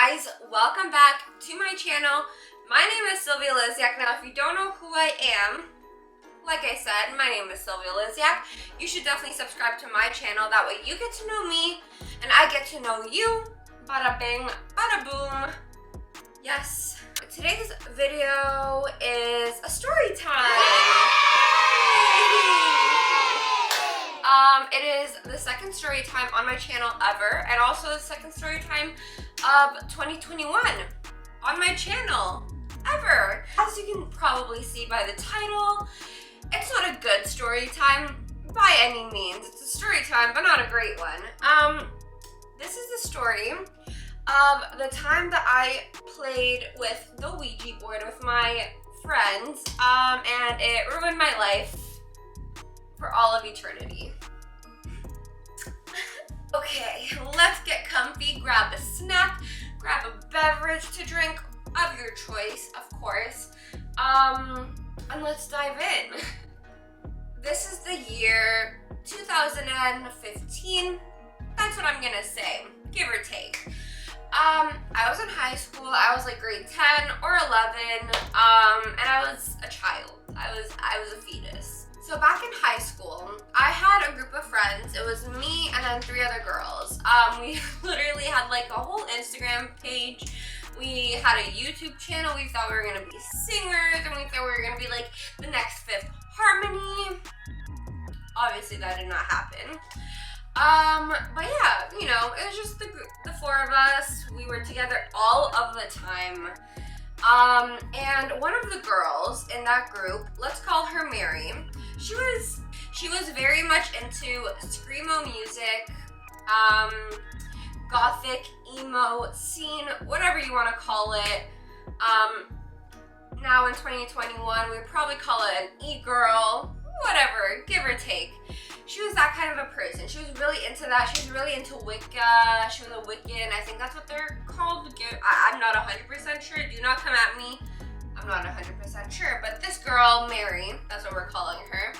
guys, welcome back to my channel. My name is Sylvia Liziak. Now if you don't know who I am, like I said, my name is Sylvia Liziak. You should definitely subscribe to my channel. That way you get to know me and I get to know you. Bada bing, bada boom. Yes. Today's video is a story time. It is the second story time on my channel ever, and also the second story time of 2021 on my channel ever. As you can probably see by the title, it's not a good story time by any means. It's a story time, but not a great one. This is the story of the time that I played with the Ouija board with my friends, and it ruined my life for all of eternity. Okay, let's get comfy, grab a snack, grab a beverage to drink of your choice, of course, and let's dive in. This is the year 2015, that's what I'm gonna say, give or take. I was in high school. I was like grade 10 or 11, and I was a child. I was a fetus. So back in high school, I had a group of friends. It was me and then 3 other girls. We literally had like a whole Instagram page. We had a YouTube channel. We thought we were gonna be singers, and we thought we were gonna be like the next Fifth Harmony. Obviously that did not happen. But yeah, you know, it was just the 4 of us. We were together all of the time. And one of the girls in that group, let's call her Mary, she was very much into screamo music, gothic, emo scene, whatever you want to call it. Now in 2021, we'd probably call it an e-girl, whatever, give or take. She was that kind of a person. She was really into that. She was really into Wicca. She was a Wiccan. I think that's what they're called. I'm not 100% sure. Do not come at me. I'm not 100% sure. But this girl, Mary, that's what we're calling her,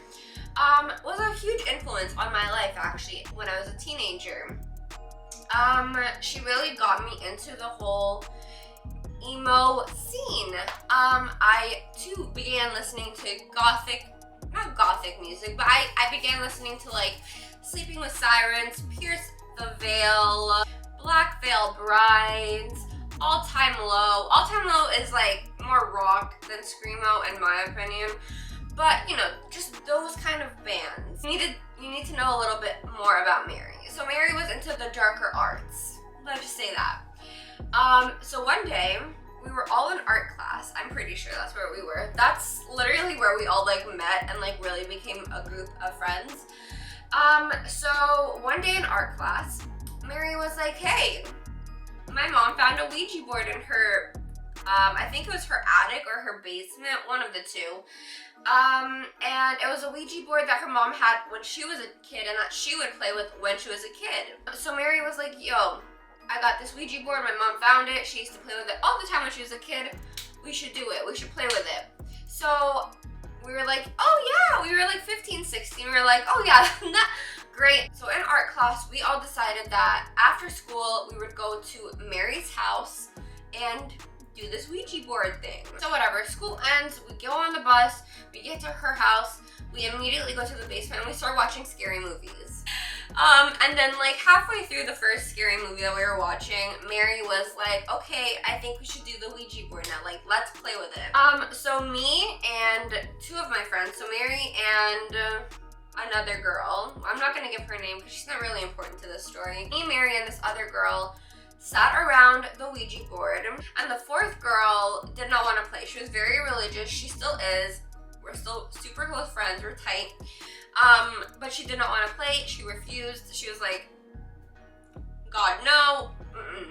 was a huge influence on my life, actually, when I was a teenager. She really got me into the whole emo scene. I, too, began listening to not gothic music, but I began listening to like Sleeping with Sirens, Pierce the Veil, Black Veil Brides, All Time Low. All Time Low is like more rock than screamo in my opinion, but you know, just those kind of bands. You need to know a little bit more about Mary. So Mary was into the darker arts. Let's just say that. So one day, we were all in art class. I'm pretty sure that's where we were. That's literally where we all like met and like really became a group of friends. So one day in art class, Mary was like, hey, my mom found a Ouija board in her, I think it was her attic or her basement, one of the two. And it was a Ouija board that her mom had when she was a kid and that she would play with when she was a kid. So Mary was like, yo, I got this Ouija board, my mom found it, she used to play with it all the time when she was a kid, we should do it, we should play with it. So we were like, oh yeah, we were like 15, 16, we were like, oh yeah, great. So in art class, we all decided that after school, we would go to Mary's house and do this Ouija board thing. So whatever, school ends, we go on the bus, we get to her house, we immediately go to the basement and we start watching scary movies. And then like halfway through the first scary movie that we were watching, Mary was like, okay, I think we should do the Ouija board now, like let's play with it. So me and 2 of my friends, so Mary and another girl, I'm not gonna give her name because she's not really important to this story. Me, Mary, and this other girl sat around the Ouija board, and the 4th girl did not want to play. She was very religious, she still is. We're still super close friends, we're tight. But she did not want to play, she refused. She was like, God, no,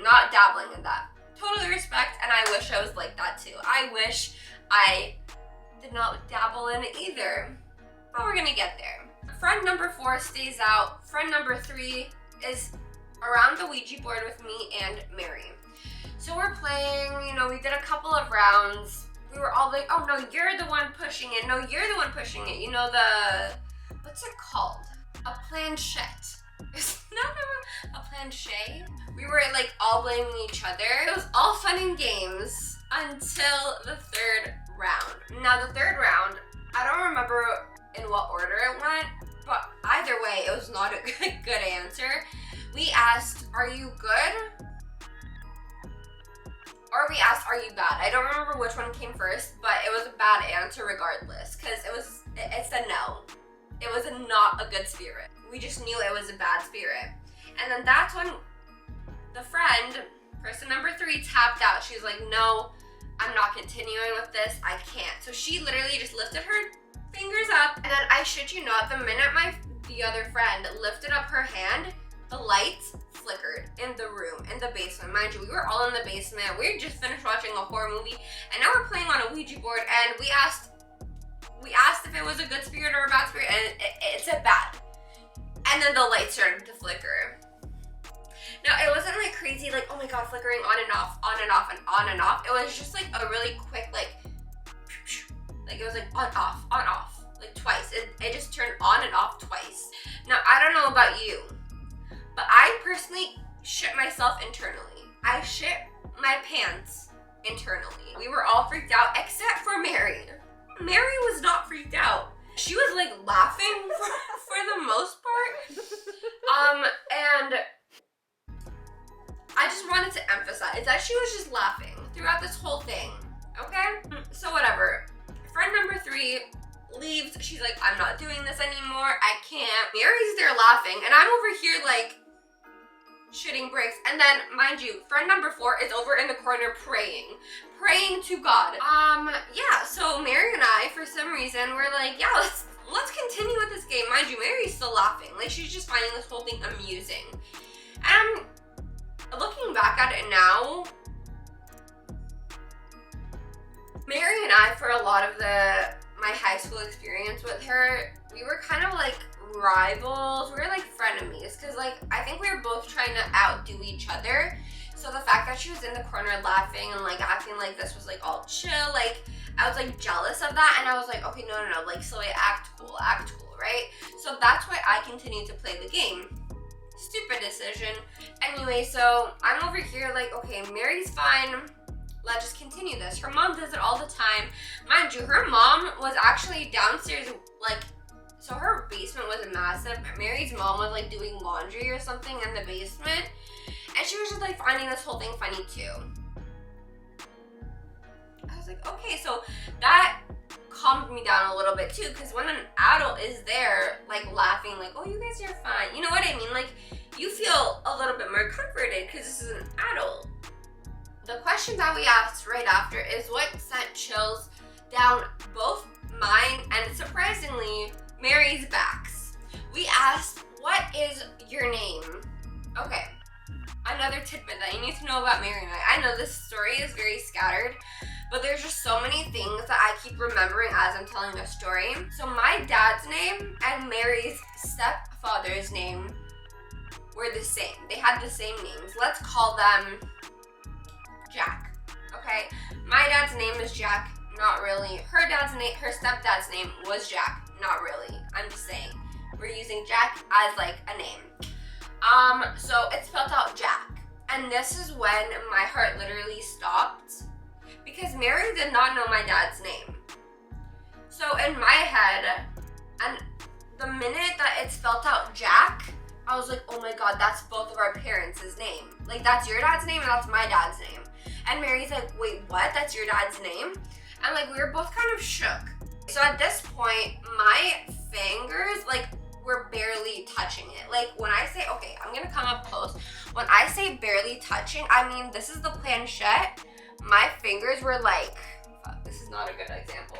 not dabbling in that. Totally respect, and I wish I was like that too. I wish I did not dabble in it either, but we're gonna get there. Friend number 4 stays out. Friend number 3 is around the Ouija board with me and Mary. So we're playing, you know, we did a couple of rounds. We were all like, oh no, you're the one pushing it. No, you're the one pushing it. You know, what's it called? A planchette. It's not a planche. We were like all blaming each other. It was all fun and games until the third round. Now the third round, I don't remember in what order it went, but either way, it was not a good answer. We asked, are you good? Or we asked, are you bad? I don't remember which one came first, but it was a bad answer regardless, because it's a no. It was not a good spirit. We just knew it was a bad spirit. And then that's when the friend, person number 3, tapped out. She's like, no, I'm not continuing with this. I can't. So she literally just lifted her fingers up, and then I shit you not, the minute the other friend lifted up her hand, the lights flickered in the room, in the basement. Mind you, we were all in the basement. We had just finished watching a horror movie, and now we're playing on a Ouija board, and we asked if it was a good spirit or a bad spirit, and it's a bad. And then the lights started to flicker. Now, it wasn't like crazy, like, oh my god, flickering on and off, on and off, and on and off. It was just like a really quick, like it was like on, off, like twice. It just turned on and off twice. Now, I don't know about you, but I personally shit myself internally. I shit my pants internally. We were all freaked out except for Mary. Mary was not freaked out. She was like laughing for the most part. And I just wanted to emphasize that she was just laughing throughout this whole thing, okay? So whatever. Friend number 3 leaves. She's like, I'm not doing this anymore. I can't. Mary's there laughing, and I'm over here like shitting bricks. And then, mind you, friend number 4 is over in the corner praying to God. Yeah, so Mary and I, for some reason, we're like, yeah, let's continue with this game. Mind you, Mary's still laughing. Like, she's just finding this whole thing amusing. And looking back at it now, Mary and I, for a lot of my high school experience with her, we were kind of like rivals. We were like frenemies, because like I think we were both trying to outdo each other. So the fact that she was in the corner laughing and like acting like this was like all chill, like I was like jealous of that, and I was like, okay, no, like Sylvia, act cool, right? So that's why I continued to play the game. Stupid decision. Anyway, so I'm over here like, okay, Mary's fine. Let's just continue this. Her mom does it all the time. Mind you, her mom was actually downstairs, like, so her basement was massive. Mary's mom was like doing laundry or something in the basement, and she was just like finding this whole thing funny too. I was like, okay, so that calmed me down a little bit too, because when an adult is there like laughing, like, oh, you guys are fine, you know what I mean? Like, you feel a little bit more comforted because this is an adult. The question that we asked right after is what sent chills down both mine and, surprisingly, Mary's backs. We asked, what is your name? Okay, another tidbit that you need to know about Mary and I. I know this story is very scattered, but there's just so many things that I keep remembering as I'm telling the story. So my dad's name and Mary's stepfather's name were the same. They had the same names. Let's call them Jack, okay? My dad's name is Jack, not really. Her stepdad's name was Jack, not really. I'm just saying. We're using Jack as like a name. So it's spelled out Jack. And this is when my heart literally stopped, because Mary did not know my dad's name. So in my head, and the minute that it spelled out Jack, I was like, oh my god, that's both of our parents' name. Like, that's your dad's name and that's my dad's name. And Mary's like, wait, what? That's your dad's name? And like, we were both kind of shook. So at this point, my fingers, like, were barely touching it. Like, when I say, okay, I'm gonna come up close. When I say barely touching, I mean, this is the planchette. My fingers were like, fuck, this is not a good example.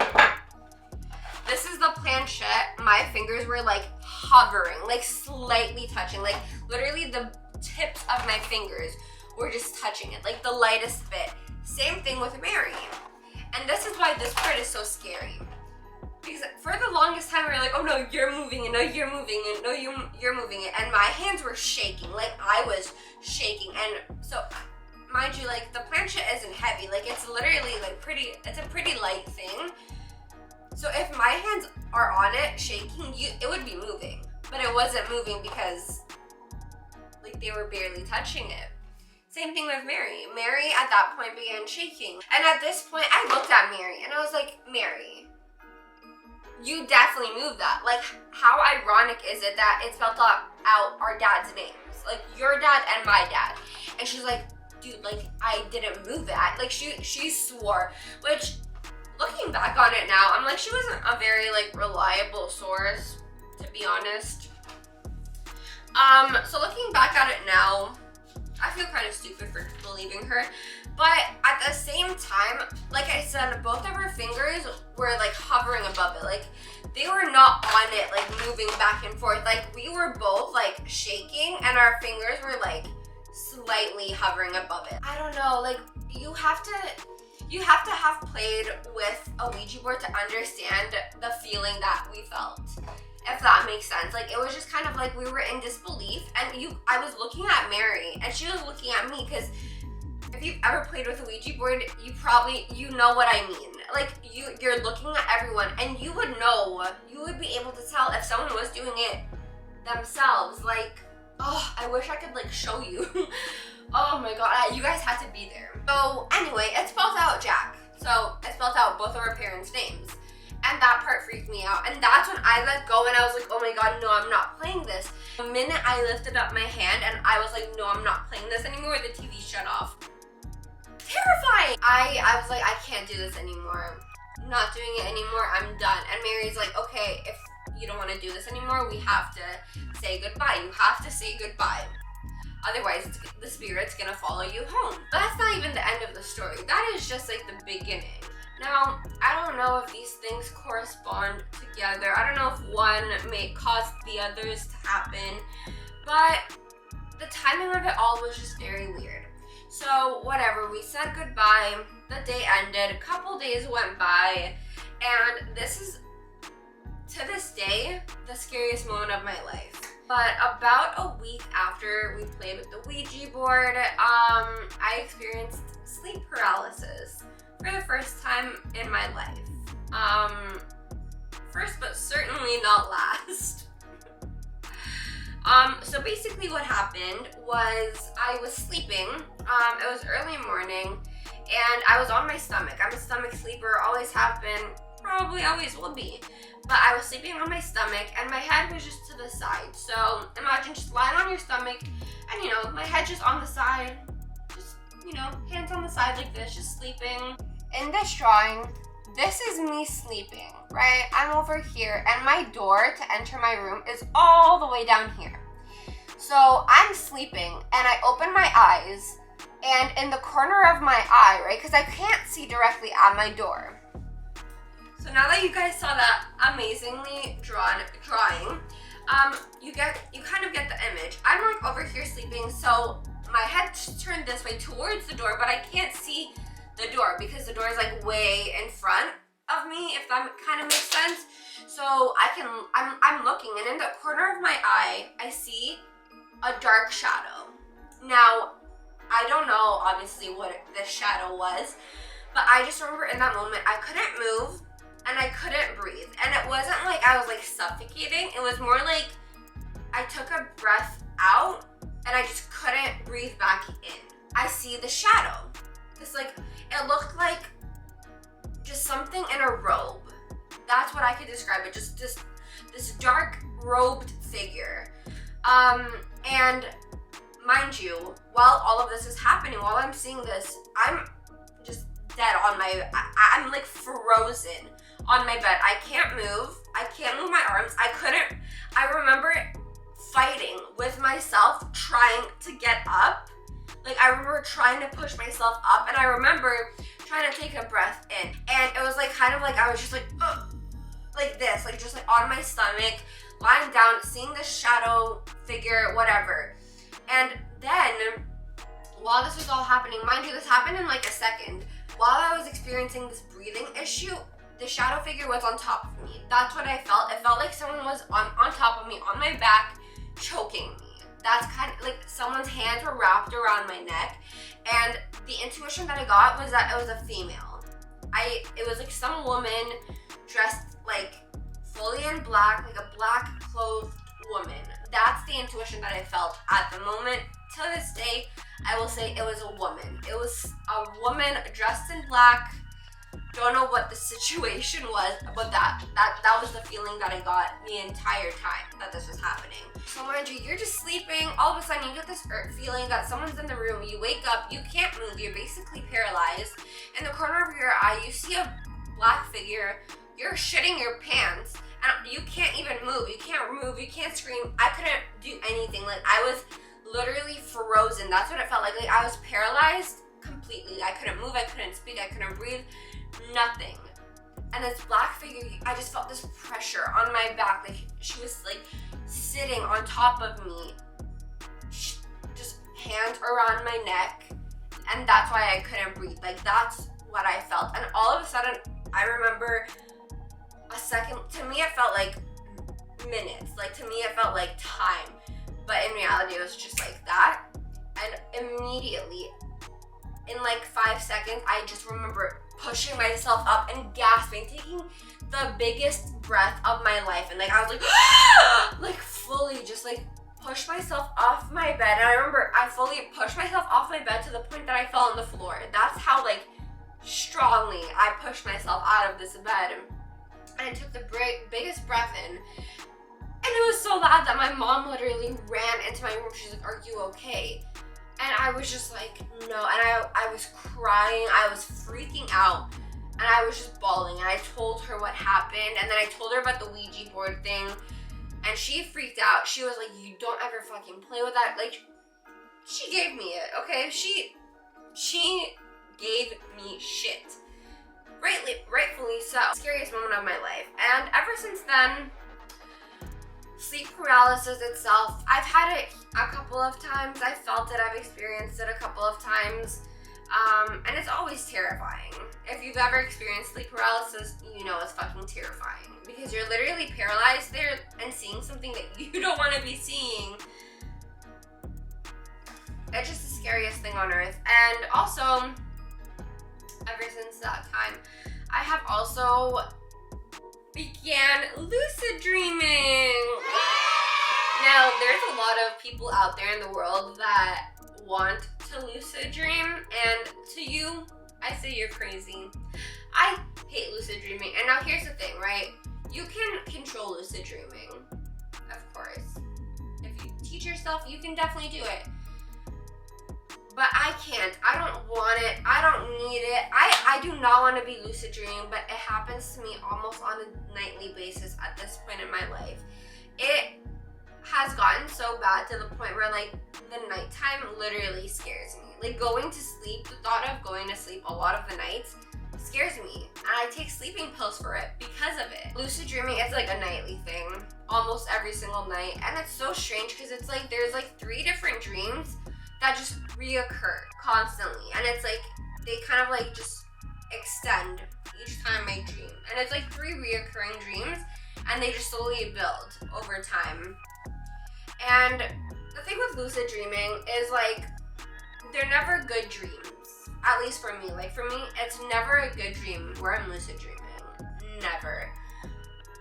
This is the planchette. My fingers were like hovering, like slightly touching, like literally the tips of my fingers were just touching it, like the lightest bit. Same thing with Mary. And this is why this part is so scary. Because for the longest time, we were like, oh no, you're moving it, no, you're moving it, no, you're moving it. And my hands were shaking, like I was shaking. And so, mind you, like the planchette isn't heavy, like it's literally like it's a pretty light thing. So if my hands are on it shaking, it would be moving. But it wasn't moving because like they were barely touching it. Same thing with Mary. Mary at that point began shaking. And at this point, I looked at Mary and I was like, Mary, you definitely moved that. Like, how ironic is it that it spelled out our dad's names? Like, your dad and my dad. And she's like, dude, like, I didn't move that. Like, she swore, which, looking back on it now, I'm like, she wasn't a very, like, reliable source, to be honest. So looking back at it now, I feel kind of stupid for believing her, but at the same time, like I said, both of her fingers were like hovering above it. Like, they were not on it, like moving back and forth. Like, we were both like shaking and our fingers were like slightly hovering above it. I don't know, like you have to have played with a Ouija board to understand the feeling that we felt. If that makes sense. Like, it was just kind of like we were in disbelief, and I was looking at Mary and she was looking at me, because if you've ever played with a Ouija board, you know what I mean. Like, you're looking at everyone and you would know, you would be able to tell if someone was doing it themselves. Like, oh, I wish I could like show you. Oh my god, you guys had to be there. So anyway, it spells out Jack. So it spells out both of our parents' names. And that part freaked me out. And that's when I let go and I was like, oh my god, no, I'm not playing this. The minute I lifted up my hand and I was like, no, I'm not playing this anymore, the TV shut off. Terrifying! I was like, I can't do this anymore. I'm not doing it anymore, I'm done. And Mary's like, okay, if you don't want to do this anymore, we have to say goodbye. You have to say goodbye. Otherwise, the spirit's gonna follow you home. But that's not even the end of the story. That is just like the beginning. Now, I don't know if these things correspond together. I don't know if one may cause the others to happen, but the timing of it all was just very weird. So, whatever, we said goodbye, the day ended, a couple days went by, and this is, to this day, the scariest moment of my life. But about a week after we played with the Ouija board, I experienced sleep paralysis. For the first time in my life. First but certainly not last. So basically what happened was I was sleeping, it was early morning, and I was on my stomach. I'm a stomach sleeper, always have been, probably always will be. But I was sleeping on my stomach and my head was just to the side. So imagine just lying on your stomach and you know, my head just on the side, just, you know, hands on the side like this, just sleeping. In this drawing, this is me sleeping, right? I'm over here and my door to enter my room is all the way down here. So I'm sleeping and I open my eyes, and in the corner of my eye, right, because I can't see directly at my door. So now that you guys saw that amazingly drawing, you kind of get the image. I'm like over here sleeping, so my head's turned this way towards the door, but I can't see the door because the door is like way in front of me, if that kind of makes sense. So I'm looking, and in the corner of my eye, I see a dark shadow. Now, I don't know obviously what this shadow was, but I just remember in that moment, I couldn't move and I couldn't breathe. And it wasn't like I was like suffocating. It was more like I took a breath out and I just couldn't breathe back in. I see the shadow. It's like, it looked like just something in a robe. That's what I could describe it. Just this dark robed figure. And mind you, while all of this is happening, while I'm seeing this, I'm just dead on I'm like frozen on my bed. I can't move. I can't move my arms. I remember fighting with myself, trying to get up. Like, I remember trying to push myself up, and I remember trying to take a breath in. And it was like, kind of like, I was just like, ugh, like this, like just like on my stomach, lying down, seeing this shadow figure, whatever. And then, while this was all happening, mind you, this happened in like a second. While I was experiencing this breathing issue, the shadow figure was on top of me. That's what I felt. It felt like someone was on top of me, on my back, choking me. That's kind of like someone's hands were wrapped around my neck, and the intuition that I got was that it was a female. It was like some woman dressed like fully in black, like a black clothed woman. That's the the intuition that I felt at the moment. To this day, I will say it was a woman. It was a woman dressed in black. Don't know what the situation was, but that was the feeling that I got the entire time that this was happening. So mind you, you're just sleeping, all of a sudden you get this feeling that someone's in the room, you wake up, you can't move, you're basically paralyzed. In the corner of your eye, you see a black figure, you're shitting your pants, and you can't even move, you can't scream. I couldn't do anything. Like, I was literally frozen. That's what it felt like. Like, I was paralyzed completely. I couldn't move, I couldn't speak, I couldn't breathe, nothing. And this black figure, I just felt this pressure on my back. Like, she was like sitting on top of me, just hands around my neck, and that's why I couldn't breathe. Like, that's what I felt. And all of a sudden, I remember a second, to me it felt like minutes. Like, to me it felt like time, but in reality it was just like that. And immediately, in like 5 seconds, I just remember pushing myself up and gasping, taking the biggest breath of my life, and like I was like like fully just like pushed myself off my bed. And I remember I fully pushed myself off my bed to the point that I fell on the floor. That's how like strongly I pushed myself out of this bed. And I took the biggest breath in, and it was so loud that my mom literally ran into my room. She's like, "Are you okay?" And I was just like, no. And I was crying, I was freaking out, and I was just bawling. And I told her what happened, and then I told her about the Ouija board thing, and she freaked out. She was like, "You don't ever fucking play with that." Like, she gave me it, okay? She gave me shit. Rightfully so. Scariest moment of my life. And ever since then, sleep paralysis itself, I've had it a couple of times. I felt it, I've experienced it a couple of times, and it's always terrifying. If you've ever experienced sleep paralysis, you know it's fucking terrifying, because you're literally paralyzed there and seeing something that you don't want to be seeing. It's just the scariest thing on earth. And also, ever since that time, I have also began lucid dreaming. Now, there's a lot of people out there in the world that want to lucid dream, and to you, I say you're crazy. I hate lucid dreaming. And now here's the thing, right? You can control lucid dreaming, of course. If you teach yourself, you can definitely do it. But I can't. I don't want it. I don't need it. I do not want to be lucid dreaming, but it happens to me almost on a nightly basis at this point in my life. It has gotten so bad to the point where, like, the nighttime literally scares me. Like, going to sleep, the thought of going to sleep a lot of the nights scares me. And I take sleeping pills for it because of it. Lucid dreaming is like a nightly thing, almost every single night. And it's so strange because it's like there's like 3 different dreams that just reoccur constantly, and it's like they kind of like just extend each time I dream, and it's like 3 reoccurring dreams, and they just slowly build over time. And the thing with lucid dreaming is, like, they're never good dreams, at least for me. Like, for me, it's never a good dream where I'm lucid dreaming. Never.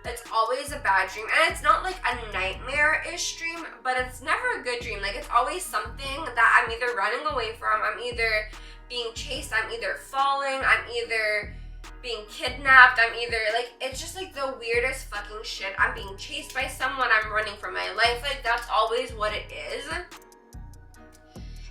It's always a bad dream, and it's not like a nightmare-ish dream, but it's never a good dream. Like, it's always something that I'm either running away from, I'm either being chased, I'm either falling, I'm either being kidnapped, I'm either, like, it's just like the weirdest fucking shit. I'm being chased by someone, I'm running for my life. Like, that's always what it is.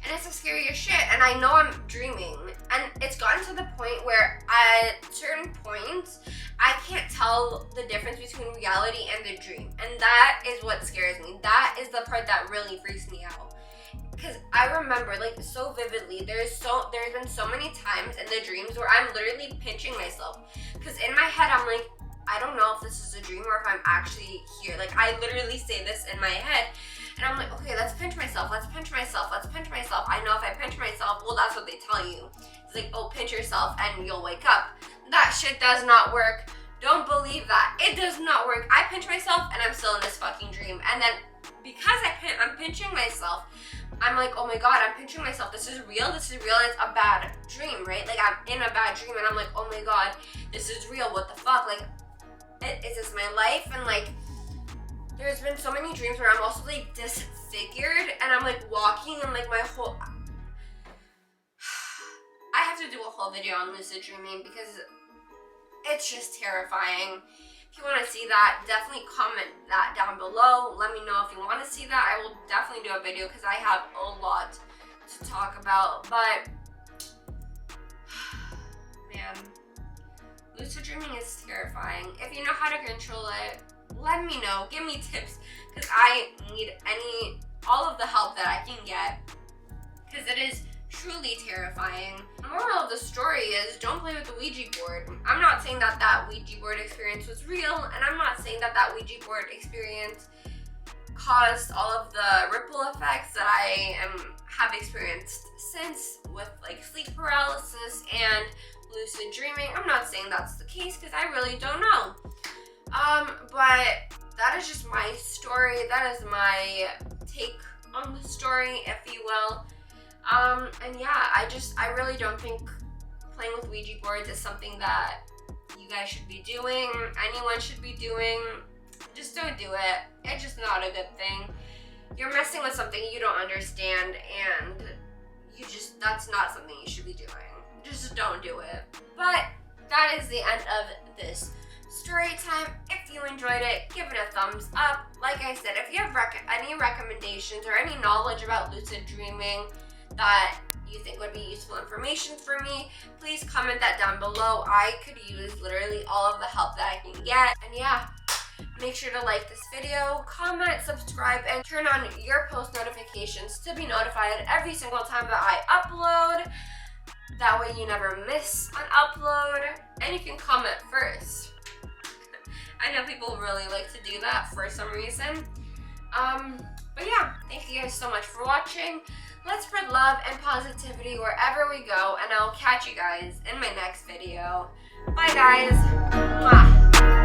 And it's the scariest shit, and I know I'm dreaming. And it's gotten to the point where at certain points, I can't tell the difference between reality and the dream. And that is what scares me. That is the part that really freaks me out. Because I remember, like, so vividly, there's been so many times in the dreams where I'm literally pinching myself. Because in my head, I'm like, I don't know if this is a dream or if I'm actually here. Like, I literally say this in my head. And I'm like, okay, let's pinch myself, let's pinch myself, let's pinch myself. I know if I pinch myself, well, that's what they tell you. It's like, oh, pinch yourself and you'll wake up. That shit does not work. Don't believe that. It does not work. I pinch myself and I'm still in this fucking dream. And then because I'm pinching myself, I'm like, oh my God, I'm pinching myself. This is real, and it's a bad dream, right? Like, I'm in a bad dream and I'm like, oh my God, this is real, what the fuck? Like, is this my life? And like, there's been so many dreams where I'm also like disfigured and I'm like walking and like my whole, I have to do a whole video on lucid dreaming because it's just terrifying. If you want to see that, definitely comment that down below. Let me know if you want to see that. I will definitely do a video because I have a lot to talk about. But, man, lucid dreaming is terrifying. If you know how to control it, let me know. Give me tips because I need all of the help that I can get because it is truly terrifying. The moral of the story is don't play with the Ouija board. I'm not saying that that Ouija board experience was real, and I'm not saying that that Ouija board experience caused all of the ripple effects that I have experienced since with like sleep paralysis and lucid dreaming. I'm not saying that's the case because I really don't know. But that is just my story. That is my take on the story, if you will. And yeah, I really don't think playing with Ouija boards is something that you guys should be doing, anyone should be doing. Just don't do it. It's just not a good thing. You're messing with something you don't understand, and that's not something you should be doing. Just don't do it. But that is the end of this story time. If you enjoyed it, give it a thumbs up. Like I said, if you have any recommendations or any knowledge about lucid dreaming that you think would be useful information for me, please comment that down below. I could use literally all of the help that I can get. And yeah, make sure to like this video, comment, subscribe, and turn on your post notifications to be notified every single time that I upload. That way you never miss an upload, and you can comment first. I know people really like to do that for some reason. But yeah, thank you guys so much for watching. Let's spread love and positivity wherever we go, and I'll catch you guys in my next video. Bye guys. Mwah.